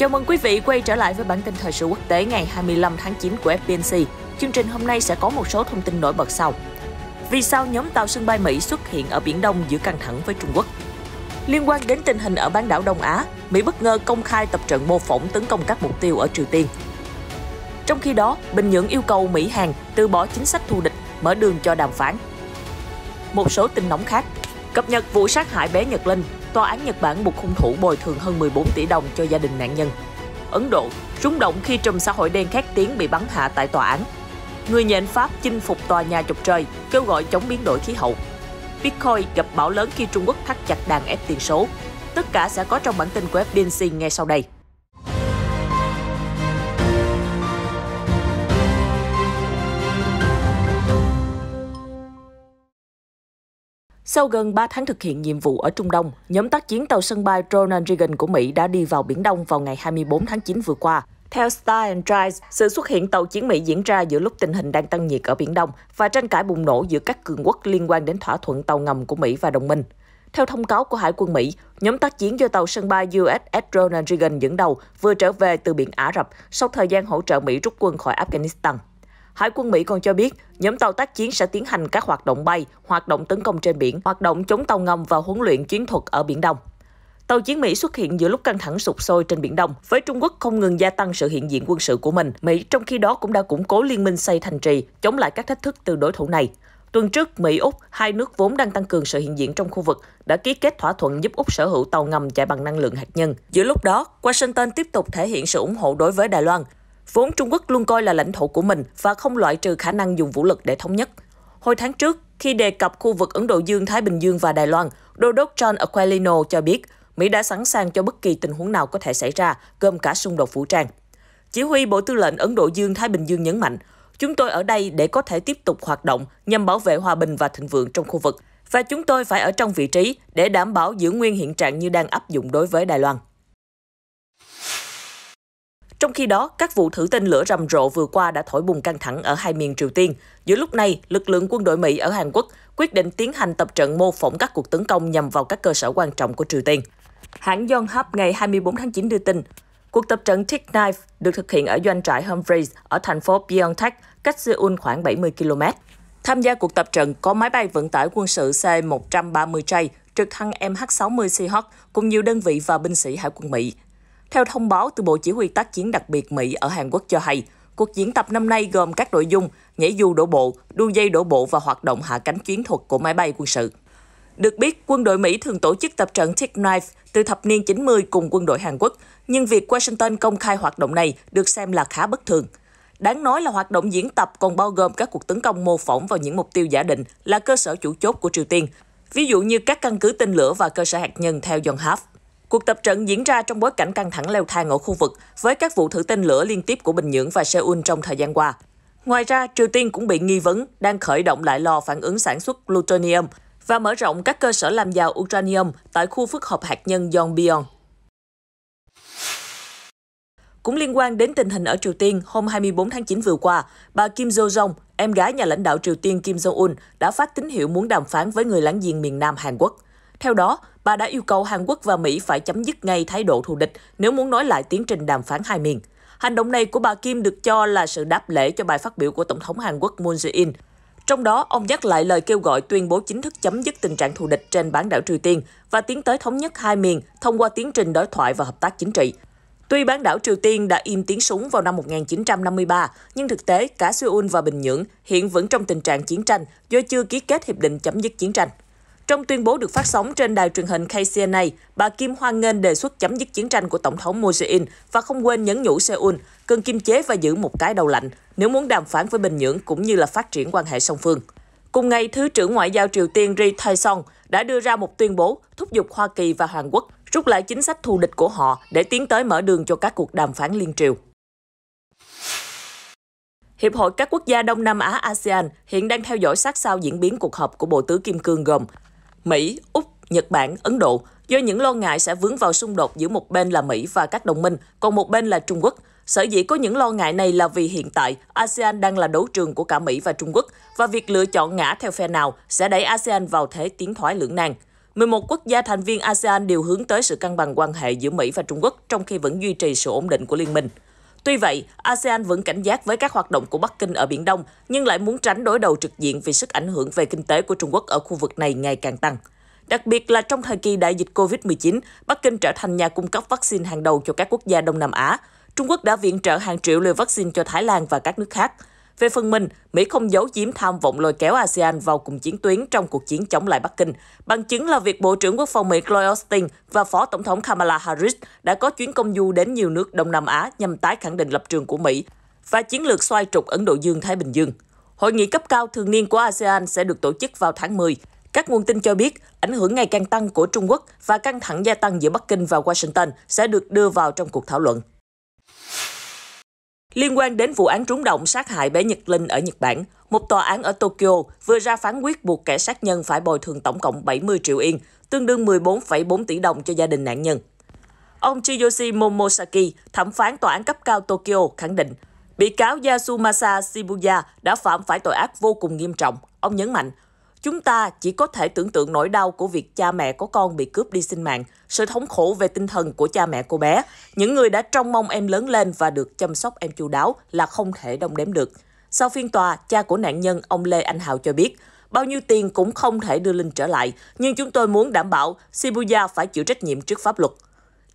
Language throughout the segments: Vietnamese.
Chào mừng quý vị quay trở lại với bản tin thời sự quốc tế ngày 25 tháng 9 của FPNC. Chương trình hôm nay sẽ có một số thông tin nổi bật sau. Vì sao nhóm tàu sân bay Mỹ xuất hiện ở Biển Đông giữa căng thẳng với Trung Quốc? Liên quan đến tình hình ở bán đảo Đông Á, Mỹ bất ngờ công khai tập trận mô phỏng tấn công các mục tiêu ở Triều Tiên. Trong khi đó, Bình Nhưỡng yêu cầu Mỹ-Hàn từ bỏ chính sách thù địch, mở đường cho đàm phán. Một số tin nóng khác, cập nhật vụ sát hại bé Nhật Linh, tòa án Nhật Bản buộc hung thủ bồi thường hơn 14 tỷ đồng cho gia đình nạn nhân. Ấn Độ, rung động khi trùm xã hội đen khét tiếng bị bắn hạ tại tòa án. Người nhện Pháp chinh phục tòa nhà chọc trời, kêu gọi chống biến đổi khí hậu. Bitcoin gặp bão lớn khi Trung Quốc thắt chặt đàn ép tiền số. Tất cả sẽ có trong bản tin của FPNC ngay sau đây. Sau gần 3 tháng thực hiện nhiệm vụ ở Trung Đông, nhóm tác chiến tàu sân bay Ronald Reagan của Mỹ đã đi vào Biển Đông vào ngày 24 tháng 9 vừa qua. Theo Star and Drive, sự xuất hiện tàu chiến Mỹ diễn ra giữa lúc tình hình đang tăng nhiệt ở Biển Đông và tranh cãi bùng nổ giữa các cường quốc liên quan đến thỏa thuận tàu ngầm của Mỹ và đồng minh. Theo thông cáo của Hải quân Mỹ, nhóm tác chiến do tàu sân bay USS Ronald Reagan dẫn đầu vừa trở về từ biển Ả Rập sau thời gian hỗ trợ Mỹ rút quân khỏi Afghanistan. Hải quân Mỹ còn cho biết, nhóm tàu tác chiến sẽ tiến hành các hoạt động bay, hoạt động tấn công trên biển, hoạt động chống tàu ngầm và huấn luyện chiến thuật ở Biển Đông. Tàu chiến Mỹ xuất hiện giữa lúc căng thẳng sục sôi trên Biển Đông, với Trung Quốc không ngừng gia tăng sự hiện diện quân sự của mình. Mỹ trong khi đó cũng đã củng cố liên minh xây thành trì, chống lại các thách thức từ đối thủ này. Tuần trước, Mỹ, Úc, hai nước vốn đang tăng cường sự hiện diện trong khu vực, đã ký kết thỏa thuận giúp Úc sở hữu tàu ngầm chạy bằng năng lượng hạt nhân. Giữa lúc đó, Washington tiếp tục thể hiện sự ủng hộ đối với Đài Loan, vốn Trung Quốc luôn coi là lãnh thổ của mình và không loại trừ khả năng dùng vũ lực để thống nhất. Hồi tháng trước, khi đề cập khu vực Ấn Độ Dương-Thái Bình Dương và Đài Loan, Đô đốc John Aquilino cho biết Mỹ đã sẵn sàng cho bất kỳ tình huống nào có thể xảy ra, gồm cả xung đột vũ trang. Chỉ huy Bộ Tư lệnh Ấn Độ Dương-Thái Bình Dương nhấn mạnh, chúng tôi ở đây để có thể tiếp tục hoạt động nhằm bảo vệ hòa bình và thịnh vượng trong khu vực, và chúng tôi phải ở trong vị trí để đảm bảo giữ nguyên hiện trạng như đang áp dụng đối với Đài Loan. Trong khi đó, các vụ thử tên lửa rầm rộ vừa qua đã thổi bùng căng thẳng ở hai miền Triều Tiên. Giữa lúc này, lực lượng quân đội Mỹ ở Hàn Quốc quyết định tiến hành tập trận mô phỏng các cuộc tấn công nhằm vào các cơ sở quan trọng của Triều Tiên. Hãng Yonhap ngày 24 tháng 9 đưa tin, cuộc tập trận Tick Knife được thực hiện ở doanh trại Humphreys ở thành phố Pyeongtaek, cách Seoul khoảng 70 km. Tham gia cuộc tập trận có máy bay vận tải quân sự C-130J, trực thăng MH-60 Seahawk cùng nhiều đơn vị và binh sĩ Hải quân Mỹ. Theo thông báo từ Bộ Chỉ huy tác chiến đặc biệt Mỹ ở Hàn Quốc cho hay, cuộc diễn tập năm nay gồm các nội dung nhảy dù đổ bộ, đu dây đổ bộ và hoạt động hạ cánh chiến thuật của máy bay quân sự. Được biết, quân đội Mỹ thường tổ chức tập trận Tick Knife từ thập niên 90 cùng quân đội Hàn Quốc, nhưng việc Washington công khai hoạt động này được xem là khá bất thường. Đáng nói là hoạt động diễn tập còn bao gồm các cuộc tấn công mô phỏng vào những mục tiêu giả định là cơ sở chủ chốt của Triều Tiên, ví dụ như các căn cứ tên lửa và cơ sở hạt nhân theo Yonhap. Cuộc tập trận diễn ra trong bối cảnh căng thẳng leo thang ở khu vực với các vụ thử tên lửa liên tiếp của Bình Nhưỡng và Seoul trong thời gian qua. Ngoài ra, Triều Tiên cũng bị nghi vấn đang khởi động lại lò phản ứng sản xuất plutonium và mở rộng các cơ sở làm giàu uranium tại khu phức hợp hạt nhân Yongbyon. Cũng liên quan đến tình hình ở Triều Tiên, hôm 24 tháng 9 vừa qua, bà Kim Yo-jong, em gái nhà lãnh đạo Triều Tiên Kim Jong-un, đã phát tín hiệu muốn đàm phán với người láng giềng miền Nam Hàn Quốc. Theo đó, bà đã yêu cầu Hàn Quốc và Mỹ phải chấm dứt ngay thái độ thù địch nếu muốn nối lại tiến trình đàm phán hai miền. Hành động này của bà Kim được cho là sự đáp lễ cho bài phát biểu của Tổng thống Hàn Quốc Moon Jae-in. Trong đó, ông nhắc lại lời kêu gọi tuyên bố chính thức chấm dứt tình trạng thù địch trên bán đảo Triều Tiên và tiến tới thống nhất hai miền thông qua tiến trình đối thoại và hợp tác chính trị. Tuy bán đảo Triều Tiên đã im tiếng súng vào năm 1953, nhưng thực tế cả Seoul và Bình Nhưỡng hiện vẫn trong tình trạng chiến tranh do chưa ký kết hiệp định chấm dứt chiến tranh. Trong tuyên bố được phát sóng trên đài truyền hình KCNA, bà Kim hoan nghênh đề xuất chấm dứt chiến tranh của Tổng thống Moon Jae-in và không quên nhắn nhủ Seoul cần kiềm chế và giữ một cái đầu lạnh nếu muốn đàm phán với Bình Nhưỡng cũng như là phát triển quan hệ song phương. Cùng ngày, Thứ trưởng Ngoại giao Triều Tiên Ri Tae-song đã đưa ra một tuyên bố thúc giục Hoa Kỳ và Hàn Quốc rút lại chính sách thù địch của họ để tiến tới mở đường cho các cuộc đàm phán liên triều. Hiệp hội các quốc gia Đông Nam Á ASEAN hiện đang theo dõi sát sao diễn biến cuộc họp của Bộ Tứ Kim Cương gồm Mỹ, Úc, Nhật Bản, Ấn Độ, do những lo ngại sẽ vướng vào xung đột giữa một bên là Mỹ và các đồng minh, còn một bên là Trung Quốc. Sở dĩ có những lo ngại này là vì hiện tại ASEAN đang là đấu trường của cả Mỹ và Trung Quốc và việc lựa chọn ngã theo phe nào sẽ đẩy ASEAN vào thế tiến thoái lưỡng nan. 11 quốc gia thành viên ASEAN đều hướng tới sự cân bằng quan hệ giữa Mỹ và Trung Quốc trong khi vẫn duy trì sự ổn định của liên minh. Tuy vậy, ASEAN vẫn cảnh giác với các hoạt động của Bắc Kinh ở Biển Đông, nhưng lại muốn tránh đối đầu trực diện vì sức ảnh hưởng về kinh tế của Trung Quốc ở khu vực này ngày càng tăng. Đặc biệt là trong thời kỳ đại dịch Covid-19, Bắc Kinh trở thành nhà cung cấp vaccine hàng đầu cho các quốc gia Đông Nam Á. Trung Quốc đã viện trợ hàng triệu liều vaccine cho Thái Lan và các nước khác. Về phần mình, Mỹ không giấu giếm tham vọng lôi kéo ASEAN vào cùng chiến tuyến trong cuộc chiến chống lại Bắc Kinh. Bằng chứng là việc Bộ trưởng Quốc phòng Mỹ Lloyd Austin và Phó Tổng thống Kamala Harris đã có chuyến công du đến nhiều nước Đông Nam Á nhằm tái khẳng định lập trường của Mỹ và chiến lược xoay trục Ấn Độ Dương-Thái Bình Dương. Hội nghị cấp cao thường niên của ASEAN sẽ được tổ chức vào tháng 10. Các nguồn tin cho biết, ảnh hưởng ngày càng tăng của Trung Quốc và căng thẳng gia tăng giữa Bắc Kinh và Washington sẽ được đưa vào trong cuộc thảo luận. Liên quan đến vụ án trúng động sát hại bé Nhật Linh ở Nhật Bản, một tòa án ở Tokyo vừa ra phán quyết buộc kẻ sát nhân phải bồi thường tổng cộng 70 triệu yên, tương đương 14,4 tỷ đồng cho gia đình nạn nhân. Ông Chiyoshi Momosaki, thẩm phán tòa án cấp cao Tokyo, khẳng định bị cáo Yasumasa Shibuya đã phạm phải tội ác vô cùng nghiêm trọng. Ông nhấn mạnh, chúng ta chỉ có thể tưởng tượng nỗi đau của việc cha mẹ có con bị cướp đi sinh mạng, sự thống khổ về tinh thần của cha mẹ cô bé, những người đã trông mong em lớn lên và được chăm sóc em chu đáo là không thể đong đếm được. Sau phiên tòa, cha của nạn nhân, ông Lê Anh Hào cho biết, bao nhiêu tiền cũng không thể đưa Linh trở lại, nhưng chúng tôi muốn đảm bảo Shibuya phải chịu trách nhiệm trước pháp luật.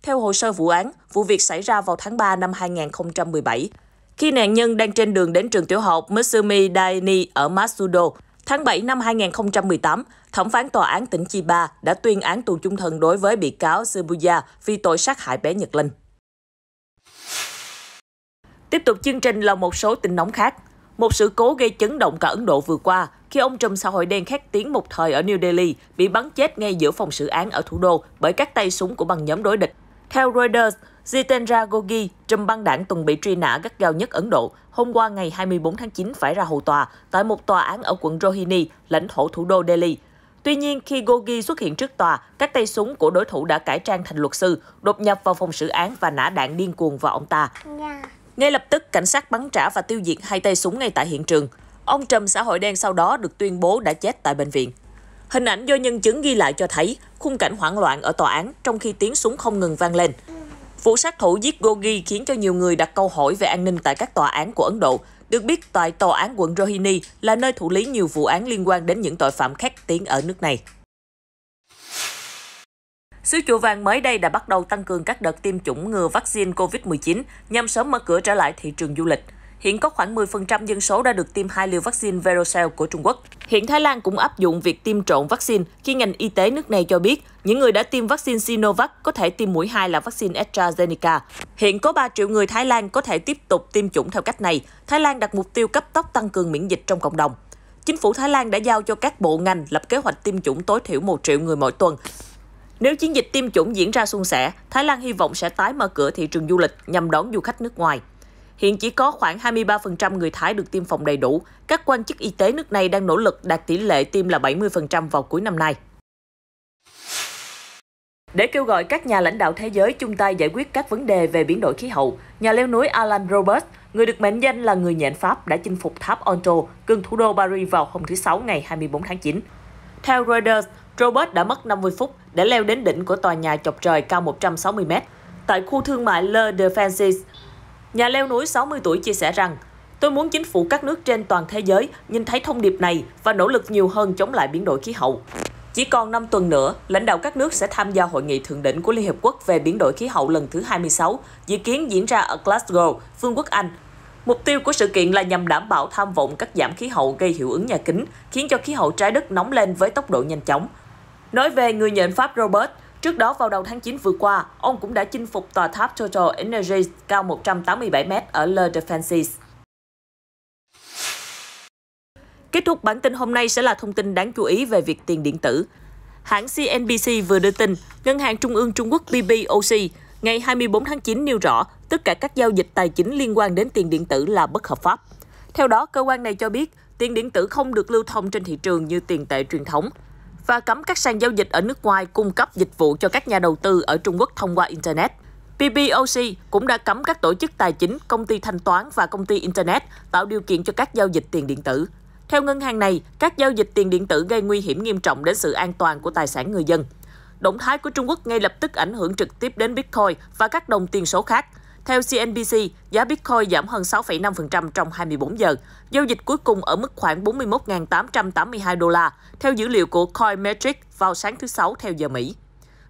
Theo hồ sơ vụ án, vụ việc xảy ra vào tháng 3 năm 2017, khi nạn nhân đang trên đường đến trường tiểu học Mutsumi Daini ở Matsudo. Tháng 7 năm 2018, thẩm phán tòa án tỉnh Chiba đã tuyên án tù chung thân đối với bị cáo Shibuya vì tội sát hại bé Nhật Linh. Tiếp tục chương trình là một số tin nóng khác. Một sự cố gây chấn động cả Ấn Độ vừa qua khi ông trùm xã hội đen khét tiếng một thời ở New Delhi bị bắn chết ngay giữa phòng xử án ở thủ đô bởi các tay súng của băng nhóm đối địch. Theo Reuters, Jitendra Gogi, trùm băng đảng từng bị truy nã gắt gao nhất Ấn Độ, hôm qua ngày 24 tháng 9 phải ra hầu tòa tại một tòa án ở quận Rohini, lãnh thổ thủ đô Delhi. Tuy nhiên, khi Gogi xuất hiện trước tòa, các tay súng của đối thủ đã cải trang thành luật sư, đột nhập vào phòng xử án và nã đạn điên cuồng vào ông ta. Ngay lập tức, cảnh sát bắn trả và tiêu diệt hai tay súng ngay tại hiện trường. Ông trùm xã hội đen sau đó được tuyên bố đã chết tại bệnh viện. Hình ảnh do nhân chứng ghi lại cho thấy khung cảnh hoảng loạn ở tòa án trong khi tiếng súng không ngừng vang lên. Vụ sát thủ giết Gogi khiến cho nhiều người đặt câu hỏi về an ninh tại các tòa án của Ấn Độ. Được biết, tại tòa án quận Rohini là nơi thụ lý nhiều vụ án liên quan đến những tội phạm khét tiếng ở nước này. Xứ Chùa Vàng mới đây đã bắt đầu tăng cường các đợt tiêm chủng ngừa vaccine COVID-19 nhằm sớm mở cửa trở lại thị trường du lịch. Hiện có khoảng 10% dân số đã được tiêm 2 liều vaccine Verocell của Trung Quốc. Hiện Thái Lan cũng áp dụng việc tiêm trộn vaccine khi ngành y tế nước này cho biết những người đã tiêm vaccine Sinovac có thể tiêm mũi 2 là vaccine AstraZeneca. Hiện có 3 triệu người Thái Lan có thể tiếp tục tiêm chủng theo cách này. Thái Lan đặt mục tiêu cấp tốc tăng cường miễn dịch trong cộng đồng. Chính phủ Thái Lan đã giao cho các bộ ngành lập kế hoạch tiêm chủng tối thiểu 1 triệu người mỗi tuần. Nếu chiến dịch tiêm chủng diễn ra suôn sẻ, Thái Lan hy vọng sẽ tái mở cửa thị trường du lịch nhằm đón du khách nước ngoài. Hiện chỉ có khoảng 23% người Thái được tiêm phòng đầy đủ. Các quan chức y tế nước này đang nỗ lực đạt tỷ lệ tiêm là 70% vào cuối năm nay. Để kêu gọi các nhà lãnh đạo thế giới chung tay giải quyết các vấn đề về biến đổi khí hậu, nhà leo núi Alan Roberts, người được mệnh danh là người nhện Pháp, đã chinh phục tháp Onto, gần thủ đô Paris vào hôm thứ Sáu ngày 24 tháng 9. Theo Reuters, Roberts đã mất 50 phút để leo đến đỉnh của tòa nhà chọc trời cao 160 m tại khu thương mại Le Defense. Nhà leo núi 60 tuổi chia sẻ rằng, tôi muốn chính phủ các nước trên toàn thế giới nhìn thấy thông điệp này và nỗ lực nhiều hơn chống lại biến đổi khí hậu. Chỉ còn 5 tuần nữa, lãnh đạo các nước sẽ tham gia hội nghị thượng đỉnh của Liên Hiệp Quốc về biến đổi khí hậu lần thứ 26, dự kiến diễn ra ở Glasgow, Vương quốc Anh. Mục tiêu của sự kiện là nhằm đảm bảo tham vọng cắt giảm khí hậu gây hiệu ứng nhà kính, khiến cho khí hậu trái đất nóng lên với tốc độ nhanh chóng. Nói về người nhện Pháp Robert, trước đó vào đầu tháng 9 vừa qua, ông cũng đã chinh phục tòa tháp Total Energies cao 187 m ở Le Defense. Kết thúc bản tin hôm nay sẽ là thông tin đáng chú ý về việc tiền điện tử. Hãng CNBC vừa đưa tin, Ngân hàng Trung ương Trung Quốc PBOC ngày 24 tháng 9 nêu rõ tất cả các giao dịch tài chính liên quan đến tiền điện tử là bất hợp pháp. Theo đó, cơ quan này cho biết tiền điện tử không được lưu thông trên thị trường như tiền tệ truyền thống và cấm các sàn giao dịch ở nước ngoài cung cấp dịch vụ cho các nhà đầu tư ở Trung Quốc thông qua Internet. PBOC cũng đã cấm các tổ chức tài chính, công ty thanh toán và công ty Internet tạo điều kiện cho các giao dịch tiền điện tử. Theo ngân hàng này, các giao dịch tiền điện tử gây nguy hiểm nghiêm trọng đến sự an toàn của tài sản người dân. Động thái của Trung Quốc ngay lập tức ảnh hưởng trực tiếp đến Bitcoin và các đồng tiền số khác. Theo CNBC, giá Bitcoin giảm hơn 6,5% trong 24 giờ. Giao dịch cuối cùng ở mức khoảng 41.882 đô la, theo dữ liệu của Coinmetrics vào sáng thứ Sáu theo giờ Mỹ.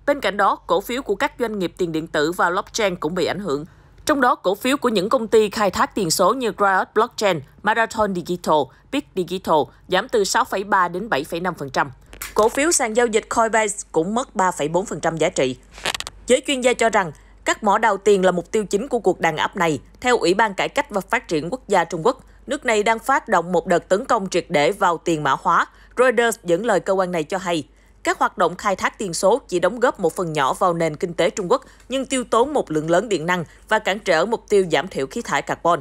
Bên cạnh đó, cổ phiếu của các doanh nghiệp tiền điện tử và blockchain cũng bị ảnh hưởng. Trong đó, cổ phiếu của những công ty khai thác tiền số như Riot Blockchain, Marathon Digital, Bit Digital giảm từ 6,3 đến 7,5%. Cổ phiếu sàn giao dịch Coinbase cũng mất 3,4% giá trị. Giới chuyên gia cho rằng, các mỏ đào tiền là mục tiêu chính của cuộc đàn áp này. Theo Ủy ban Cải cách và Phát triển Quốc gia Trung Quốc, nước này đang phát động một đợt tấn công triệt để vào tiền mã hóa. Reuters dẫn lời cơ quan này cho hay, các hoạt động khai thác tiền số chỉ đóng góp một phần nhỏ vào nền kinh tế Trung Quốc, nhưng tiêu tốn một lượng lớn điện năng và cản trở mục tiêu giảm thiểu khí thải carbon.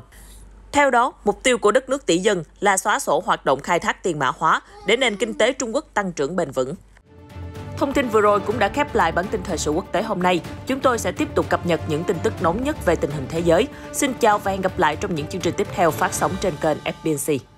Theo đó, mục tiêu của đất nước tỷ dân là xóa sổ hoạt động khai thác tiền mã hóa để nền kinh tế Trung Quốc tăng trưởng bền vững. Thông tin vừa rồi cũng đã khép lại bản tin thời sự quốc tế hôm nay. Chúng tôi sẽ tiếp tục cập nhật những tin tức nóng nhất về tình hình thế giới. Xin chào và hẹn gặp lại trong những chương trình tiếp theo phát sóng trên kênh FBNC.